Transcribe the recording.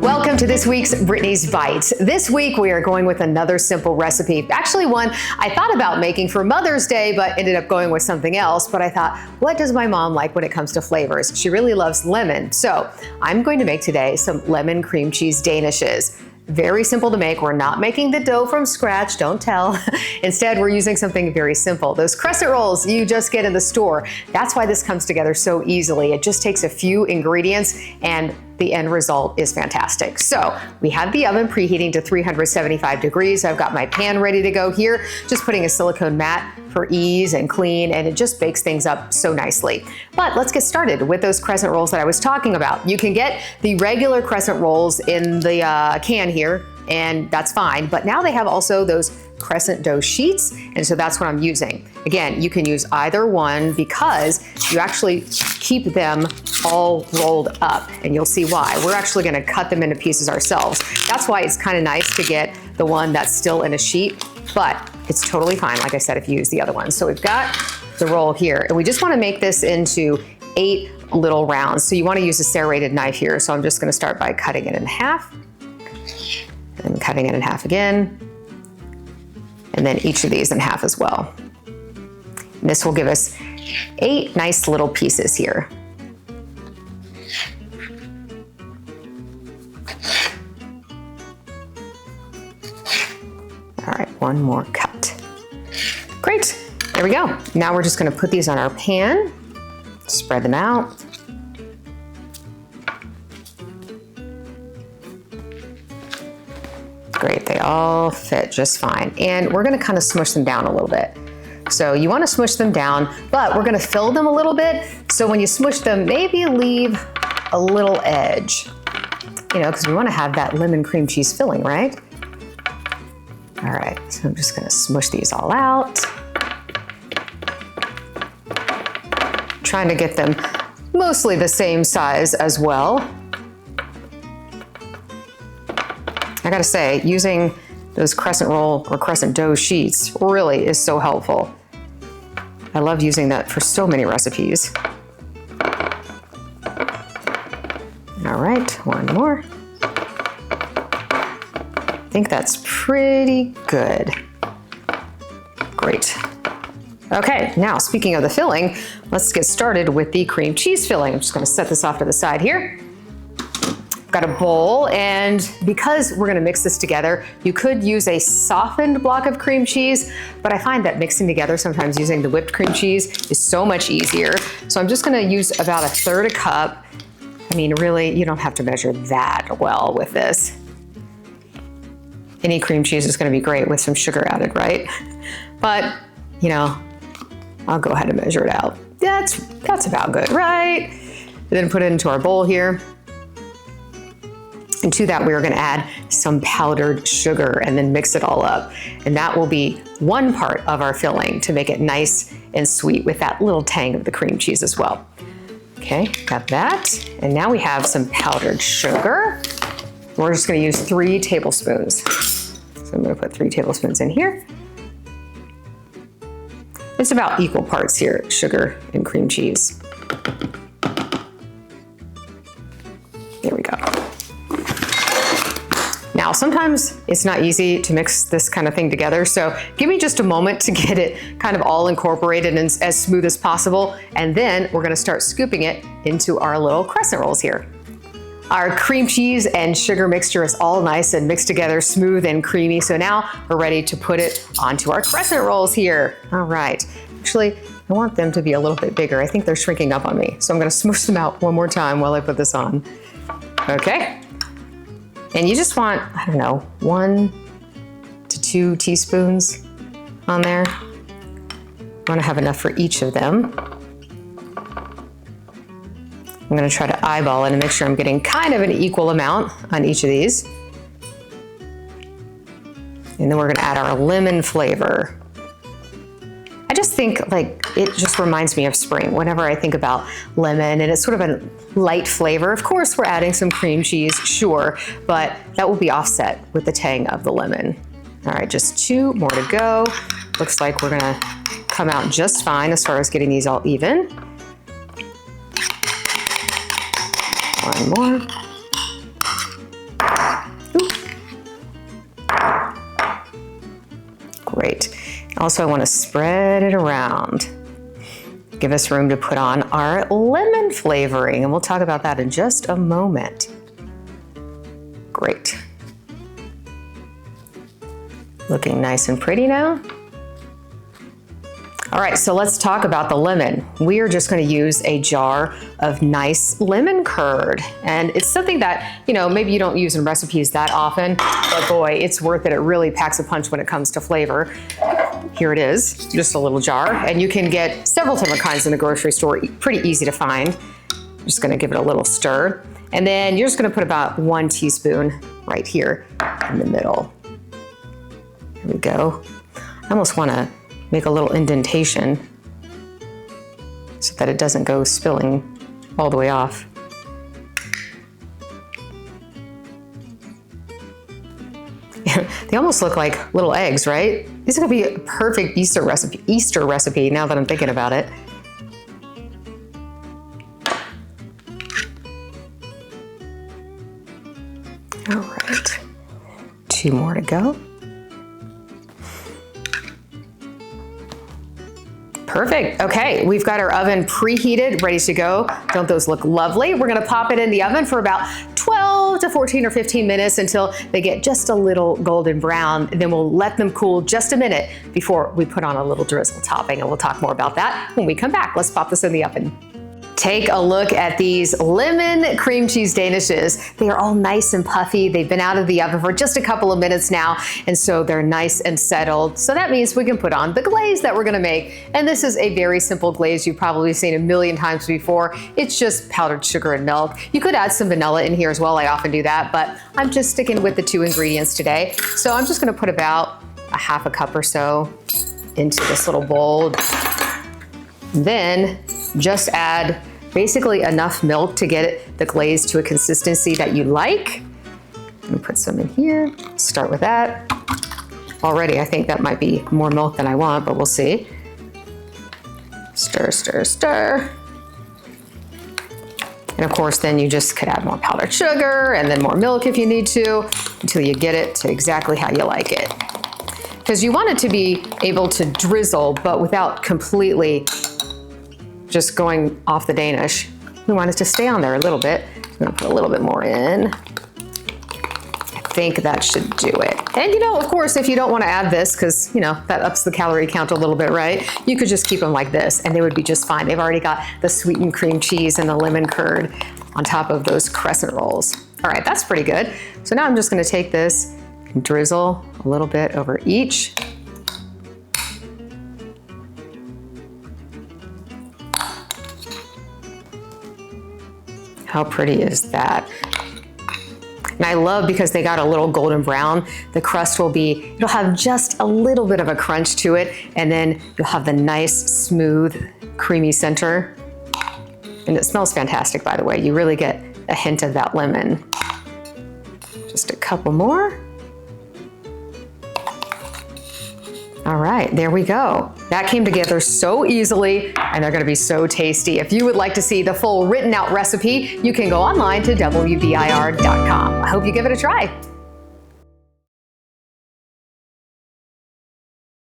Welcome to this week's Brittany's Bites. This week we are going with another simple recipe. Actually one I thought about making for Mother's Day, but ended up going with something else. But I thought, what does my mom like when it comes to flavors? She really loves lemon. So I'm going to make today some lemon cream cheese Danishes. Very simple to make. We're not making the dough from scratch, don't tell. Instead, we're using something very simple. Those crescent rolls you just get in the store. That's why this comes together so easily. It just takes a few ingredients and the end result is fantastic. So we have the oven preheating to 375 degrees. I've got my pan ready to go here, just putting a silicone mat for ease and clean, and it just bakes things up so nicely. But let's get started with those crescent rolls that I was talking about. You can get the regular crescent rolls in the can here, and that's fine. But now they have also those crescent dough sheets, and so that's what I'm using. Again, you can use either one because you actually keep them all rolled up, and you'll see why. We're actually gonna cut them into pieces ourselves. That's why it's kind of nice to get the one that's still in a sheet, but it's totally fine, like I said, if you use the other one. So we've got the roll here, and we just wanna make this into 8 little rounds. So you wanna use a serrated knife here. So I'm just gonna start by cutting it in half, and cutting it in half again, and then each of these in half as well. And this will give us 8 nice little pieces here. All right, one more cut. Great, there we go. Now we're just gonna put these on our pan, spread them out. Great, they all fit just fine. And we're gonna kind of smush them down a little bit. So you wanna smush them down, but we're gonna fill them a little bit. So when you smush them, maybe leave a little edge, you know, because we wanna have that lemon cream cheese filling, right? All right, so I'm just gonna smush these all out. Trying to get them mostly the same size as well. I gotta say, using those crescent roll or crescent dough sheets really is so helpful. I love using that for so many recipes. All right, one more. I think that's pretty good. Great. Okay, now speaking of the filling, let's get started with the cream cheese filling. I'm just gonna set this off to the side here. Got a bowl, and because we're gonna mix this together, you could use a softened block of cream cheese, but I find that mixing together, sometimes using the whipped cream cheese is so much easier. So I'm just gonna use about 1/3 cup. I mean, really, you don't have to measure that well with this. Any cream cheese is gonna be great with some sugar added, right? But, you know, I'll go ahead and measure it out. That's about good, right? And then put it into our bowl here. And to that, we're gonna add some powdered sugar and then mix it all up. And that will be one part of our filling to make it nice and sweet with that little tang of the cream cheese as well. Okay, got that. And now we have some powdered sugar. We're just gonna use 3 tablespoons. So I'm gonna put 3 tablespoons in here. It's about equal parts here, sugar and cream cheese. There we go. Now, sometimes it's not easy to mix this kind of thing together, so give me just a moment to get it kind of all incorporated and as smooth as possible, and then we're gonna start scooping it into our little crescent rolls here. Our cream cheese and sugar mixture is all nice and mixed together, smooth and creamy, so now we're ready to put it onto our crescent rolls here. All right, actually, I want them to be a little bit bigger. I think they're shrinking up on me, so I'm gonna smoosh them out one more time while I put this on. Okay. And you just want, I don't know, 1 to 2 teaspoons on there. I want to have enough for each of them. I'm going to try to eyeball it and make sure I'm getting kind of an equal amount on each of these. And then we're going to add our lemon flavor. I just think like it just reminds me of spring whenever I think about lemon, and it's sort of a light flavor. Of course, we're adding some cream cheese, sure, but that will be offset with the tang of the lemon. All right, just 2 more to go. Looks like we're gonna come out just fine as far as getting these all even. One more. Ooh. Great. Also, I want to spread it around. Give us room to put on our lemon flavoring, and we'll talk about that in just a moment. Great. Looking nice and pretty now. All right, so let's talk about the lemon. We are just going to use a jar of nice lemon curd. And it's something that, maybe you don't use in recipes that often, but boy, it's worth it. It really packs a punch when it comes to flavor. Here it is, just a little jar. And you can get several different kinds in the grocery store, pretty easy to find. I'm just going to give it a little stir. And then you're just going to put about 1 teaspoon right here in the middle. There we go. I almost want to make a little indentation so that it doesn't go spilling all the way off. They almost look like little eggs, right? These are gonna be a perfect Easter recipe now that I'm thinking about it. All right, 2 more to go. Perfect. Okay, we've got our oven preheated, ready to go. Don't those look lovely? We're gonna pop it in the oven for about 12 to 14 or 15 minutes until they get just a little golden brown. And then we'll let them cool just a minute before we put on a little drizzle topping, and we'll talk more about that when we come back. Let's pop this in the oven. Take a look at these lemon cream cheese danishes. They are all nice and puffy. They've been out of the oven for just a couple of minutes now, and so they're nice and settled. So that means we can put on the glaze that we're gonna make. And this is a very simple glaze you've probably seen a million times before. It's just powdered sugar and milk. You could add some vanilla in here as well. I often do that, but I'm just sticking with the 2 ingredients today. So I'm just gonna put about a half a cup or so into this little bowl. Then just add basically enough milk to get the glaze to a consistency that you like. I'm gonna put some in here, start with that. Already, I think that might be more milk than I want, but we'll see. Stir, stir, stir. And of course, then you just could add more powdered sugar and then more milk if you need to, until you get it to exactly how you like it. Because you want it to be able to drizzle, but without completely just going off the Danish. We want it to stay on there a little bit. I'm gonna put a little bit more in. I think that should do it. And of course, if you don't want to add this, because that ups the calorie count a little bit, right? You could just keep them like this and they would be just fine. They've already got the sweetened cream cheese and the lemon curd on top of those crescent rolls. All right, that's pretty good. So now I'm just gonna take this and drizzle a little bit over each. How pretty is that? And I love, because they got a little golden brown, the crust it'll have just a little bit of a crunch to it, and then you'll have the nice, smooth, creamy center. And it smells fantastic, by the way. You really get a hint of that lemon. Just a couple more. All right, there we go. That came together so easily, and they're gonna be so tasty. If you would like to see the full written out recipe, you can go online to WBIR.com. I hope you give it a try.